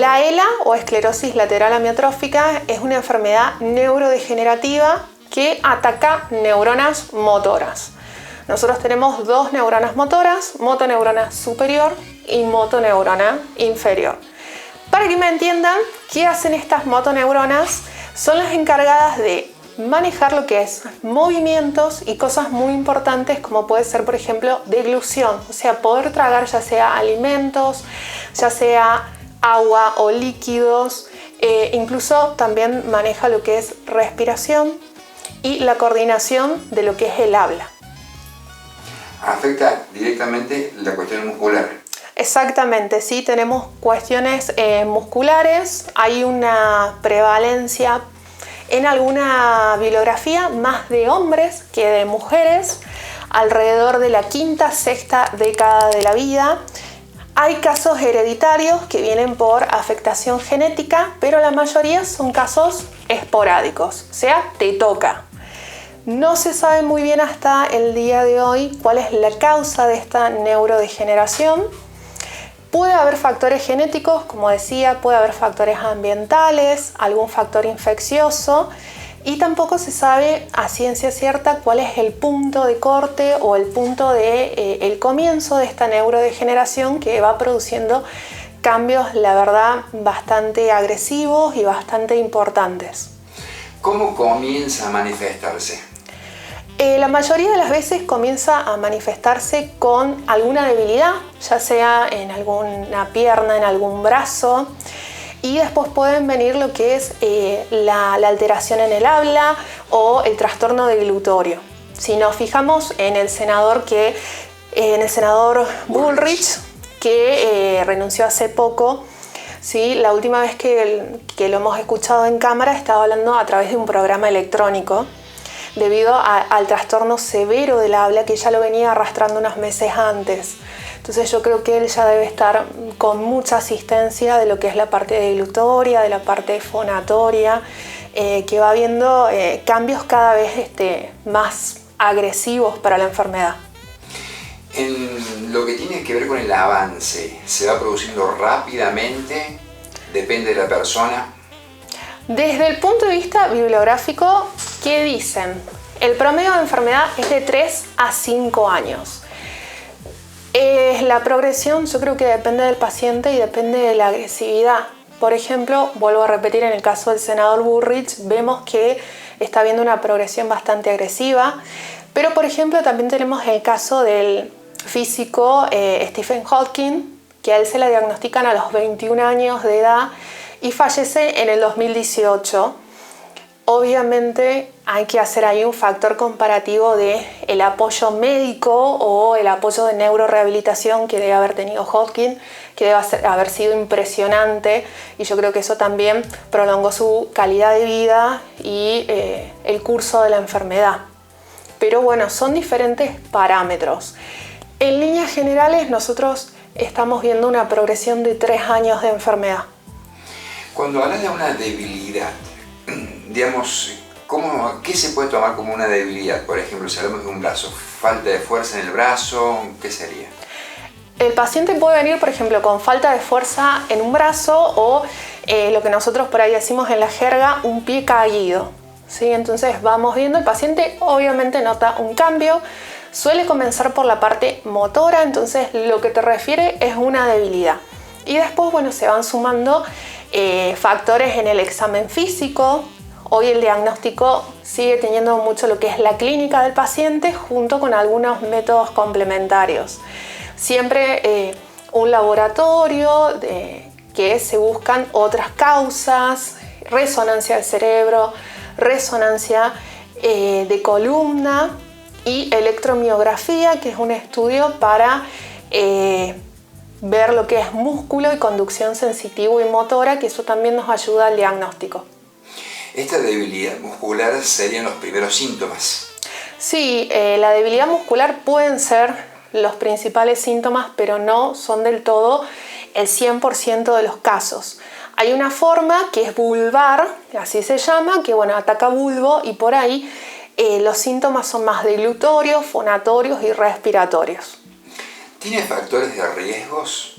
La ELA o esclerosis lateral amiotrófica es una enfermedad neurodegenerativa que ataca neuronas motoras. Nosotros tenemos dos neuronas motoras, motoneurona superior y motoneurona inferior. Para que me entiendan, ¿qué hacen estas motoneuronas? Son las encargadas de manejar lo que es movimientos y cosas muy importantes como puede ser, por ejemplo, deglución, o sea, poder tragar ya sea alimentos, ya sea agua o líquidos, incluso también maneja lo que es respiración y la coordinación de lo que es el habla. Afecta directamente la cuestión muscular. Exactamente, sí, tenemos cuestiones musculares, hay una prevalencia en alguna bibliografía más de hombres que de mujeres, alrededor de la quinta, sexta década de la vida. Hay casos hereditarios que vienen por afectación genética, pero la mayoría son casos esporádicos, o sea, te toca. No se sabe muy bien hasta el día de hoy cuál es la causa de esta neurodegeneración. Puede haber factores genéticos, como decía, puede haber factores ambientales, algún factor infeccioso, y tampoco se sabe a ciencia cierta cuál es el punto de corte o el punto de el comienzo de esta neurodegeneración que va produciendo cambios, la verdad, bastante agresivos y bastante importantes. ¿Cómo comienza a manifestarse? La mayoría de las veces comienza a manifestarse con alguna debilidad, ya sea en alguna pierna, en algún brazo, y después pueden venir lo que es la alteración en el habla o el trastorno deglutorio. Si nos fijamos en el senador Bullrich, que renunció hace poco, ¿sí? La última vez que lo hemos escuchado en cámara estaba hablando a través de un programa electrónico debido al trastorno severo del habla que ya lo venía arrastrando unos meses antes. Entonces yo creo que él ya debe estar con mucha asistencia de lo que es la parte deglutoria, de la parte fonatoria, que va viendo cambios cada vez más agresivos para la enfermedad. En lo que tiene que ver con el avance, ¿se va produciendo rápidamente? ¿Depende de la persona? Desde el punto de vista bibliográfico, ¿qué dicen? El promedio de enfermedad es de 3 a 5 años. La progresión yo creo que depende del paciente y depende de la agresividad. Por ejemplo, vuelvo a repetir, en el caso del senador Bullrich vemos que está habiendo una progresión bastante agresiva, pero por ejemplo también tenemos el caso del físico Stephen Hawking, que a él se le diagnostican a los 21 años de edad y fallece en el 2018. Obviamente hay que hacer ahí un factor comparativo de el apoyo médico o el apoyo de neurorehabilitación que debe haber tenido Hawking, que debe haber sido impresionante, y yo creo que eso también prolongó su calidad de vida y el curso de la enfermedad. Pero bueno, son diferentes parámetros. En líneas generales nosotros estamos viendo una progresión de 3 años de enfermedad. Cuando hablas de una debilidad, digamos, ¿qué se puede tomar como una debilidad? Por ejemplo, si hablamos de un brazo, falta de fuerza en el brazo, ¿qué sería? El paciente puede venir, por ejemplo, con falta de fuerza en un brazo o lo que nosotros por ahí decimos en la jerga, un pie caído, ¿sí? Entonces vamos viendo, el paciente obviamente nota un cambio, suele comenzar por la parte motora, entonces lo que te refiere es una debilidad. Y después, bueno, se van sumando factores en el examen físico. Hoy el diagnóstico sigue teniendo mucho lo que es la clínica del paciente junto con algunos métodos complementarios. Siempre un laboratorio que se buscan otras causas, resonancia del cerebro, resonancia de columna y electromiografía, que es un estudio para ver lo que es músculo y conducción sensitivo y motora, que eso también nos ayuda al diagnóstico. ¿Esta debilidad muscular serían los primeros síntomas? Sí, la debilidad muscular pueden ser los principales síntomas, pero no son del todo el 100% de los casos. Hay una forma que es vulvar, así se llama, que bueno, ataca bulbo, y por ahí los síntomas son más deglutorios, fonatorios y respiratorios. ¿Tiene factores de riesgos?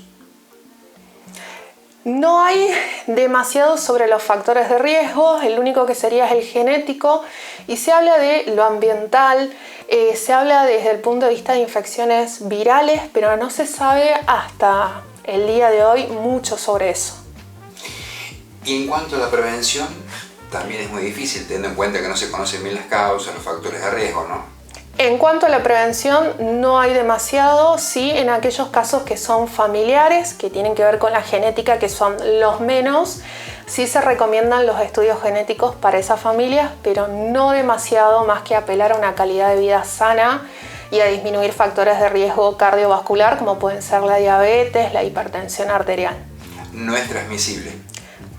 No hay demasiado sobre los factores de riesgo, el único que sería es el genético, y se habla de lo ambiental, se habla desde el punto de vista de infecciones virales, pero no se sabe hasta el día de hoy mucho sobre eso. Y en cuanto a la prevención, también es muy difícil, teniendo en cuenta que no se conocen bien las causas, los factores de riesgo, ¿no? En cuanto a la prevención, no hay demasiado, sí en aquellos casos que son familiares, que tienen que ver con la genética, que son los menos, sí se recomiendan los estudios genéticos para esas familias, pero no demasiado más que apelar a una calidad de vida sana y a disminuir factores de riesgo cardiovascular, como pueden ser la diabetes, la hipertensión arterial. No es transmisible.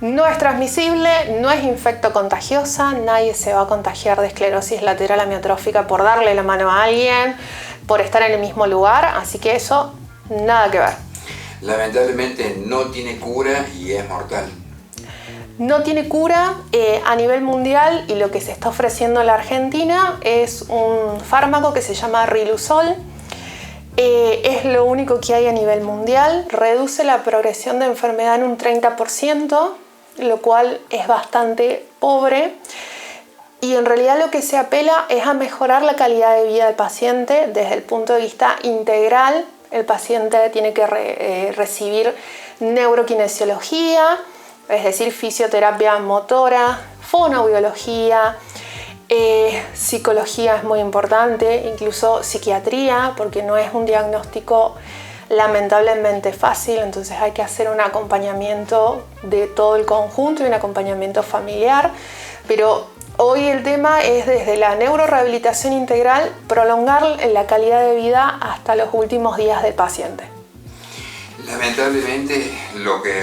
No es transmisible, no es infectocontagiosa, nadie se va a contagiar de esclerosis lateral amiotrófica por darle la mano a alguien, por estar en el mismo lugar, así que eso nada que ver. Lamentablemente no tiene cura y es mortal. No tiene cura a nivel mundial, y lo que se está ofreciendo en la Argentina es un fármaco que se llama Riluzol. Es lo único que hay a nivel mundial, reduce la progresión de enfermedad en un 30%, lo cual es bastante pobre, y en realidad lo que se apela es a mejorar la calidad de vida del paciente desde el punto de vista integral. El paciente tiene que recibir neurokinesiología, es decir, fisioterapia motora, fonoaudiología, psicología es muy importante, incluso psiquiatría, porque no es un diagnóstico lamentablemente fácil, entonces hay que hacer un acompañamiento de todo el conjunto y un acompañamiento familiar, pero hoy el tema es desde la neurorehabilitación integral prolongar la calidad de vida hasta los últimos días del paciente. Lamentablemente,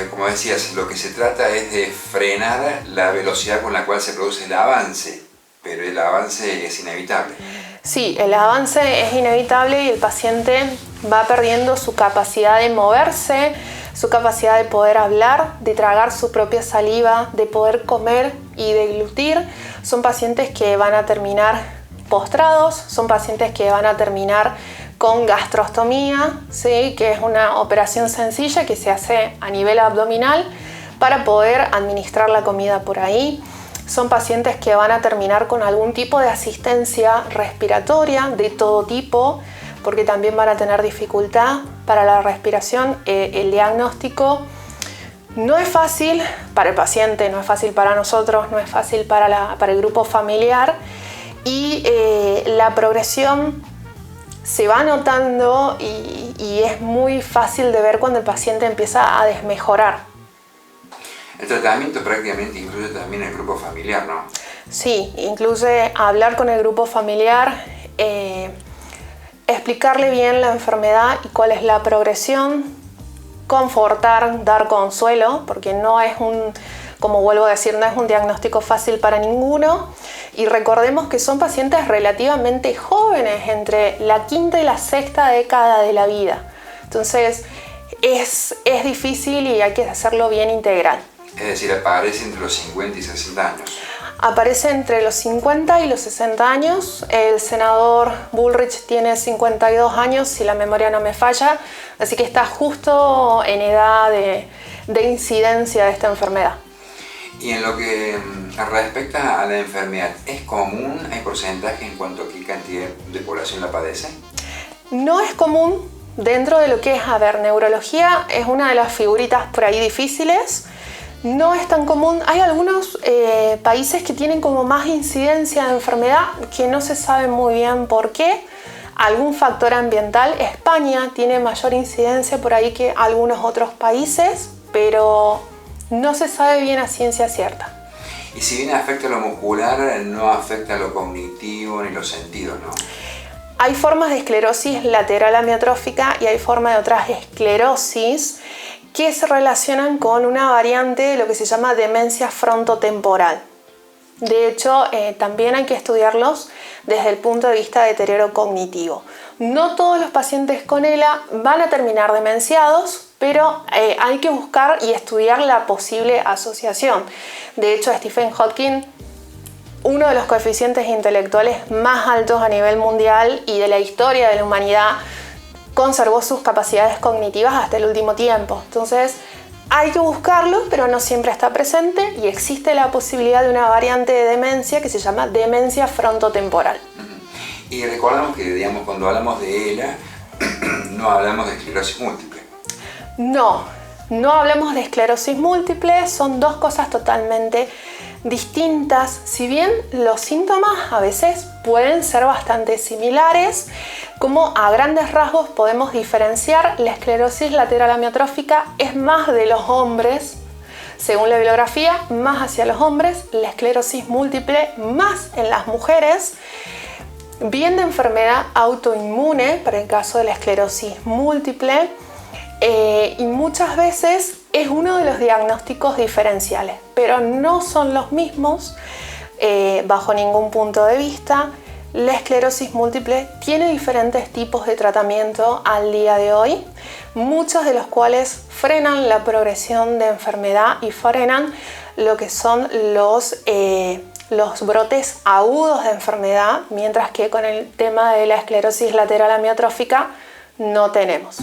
como decías, lo que se trata es de frenar la velocidad con la cual se produce el avance, pero el avance es inevitable. Sí, el avance es inevitable y el paciente va perdiendo su capacidad de moverse, su capacidad de poder hablar, de tragar su propia saliva, de poder comer y deglutir. Son pacientes que van a terminar postrados, son pacientes que van a terminar con gastrostomía, ¿sí? Que es una operación sencilla que se hace a nivel abdominal para poder administrar la comida por ahí. Son pacientes que van a terminar con algún tipo de asistencia respiratoria de todo tipo, porque también van a tener dificultad para la respiración. El diagnóstico no es fácil para el paciente, no es fácil para nosotros, no es fácil para el grupo familiar, y la progresión se va notando y es muy fácil de ver cuando el paciente empieza a desmejorar. El tratamiento prácticamente incluye también el grupo familiar, ¿no? Sí, incluye hablar con el grupo familiar, explicarle bien la enfermedad y cuál es la progresión, confortar, dar consuelo, porque no es como vuelvo a decir, no es un diagnóstico fácil para ninguno. Y recordemos que son pacientes relativamente jóvenes, entre la quinta y la sexta década de la vida. Entonces es difícil y hay que hacerlo bien integral. Es decir, aparece entre los 50 y 60 años. Aparece entre los 50 y los 60 años. El senador Bullrich tiene 52 años, si la memoria no me falla, así que está justo en edad de incidencia de esta enfermedad. Y en lo que respecta a la enfermedad, ¿es común? ¿Hay porcentaje en cuanto a qué cantidad de población la padece? No es común. Dentro de lo que es, neurología es una de las figuritas por ahí difíciles. No es tan común. Hay algunos países que tienen como más incidencia de enfermedad que no se sabe muy bien por qué. Algún factor ambiental. España tiene mayor incidencia por ahí que algunos otros países, pero no se sabe bien a ciencia cierta. Y si bien afecta lo muscular, no afecta lo cognitivo ni los sentidos, ¿no? Hay formas de esclerosis lateral amiotrófica y hay formas de otras esclerosis que se relacionan con una variante de lo que se llama demencia frontotemporal. De hecho, también hay que estudiarlos desde el punto de vista de deterioro cognitivo. No todos los pacientes con ELA van a terminar demenciados, pero hay que buscar y estudiar la posible asociación. De hecho, Stephen Hawking, uno de los coeficientes intelectuales más altos a nivel mundial y de la historia de la humanidad, conservó sus capacidades cognitivas hasta el último tiempo. Entonces, hay que buscarlo, pero no siempre está presente y existe la posibilidad de una variante de demencia que se llama demencia frontotemporal. Y recordamos que, digamos, cuando hablamos de ELA, no hablamos de esclerosis múltiple. No hablamos de esclerosis múltiple, son dos cosas totalmente distintas. Si bien los síntomas a veces pueden ser bastante similares, como a grandes rasgos podemos diferenciar, la esclerosis lateral amiotrófica es más de los hombres, según la bibliografía, más hacia los hombres, la esclerosis múltiple más en las mujeres, bien de enfermedad autoinmune para el caso de la esclerosis múltiple, y muchas veces es uno de los diagnósticos diferenciales, pero no son los mismos bajo ningún punto de vista. La esclerosis múltiple tiene diferentes tipos de tratamiento al día de hoy, muchos de los cuales frenan la progresión de enfermedad y frenan lo que son los brotes agudos de enfermedad, mientras que con el tema de la esclerosis lateral amiotrófica no tenemos.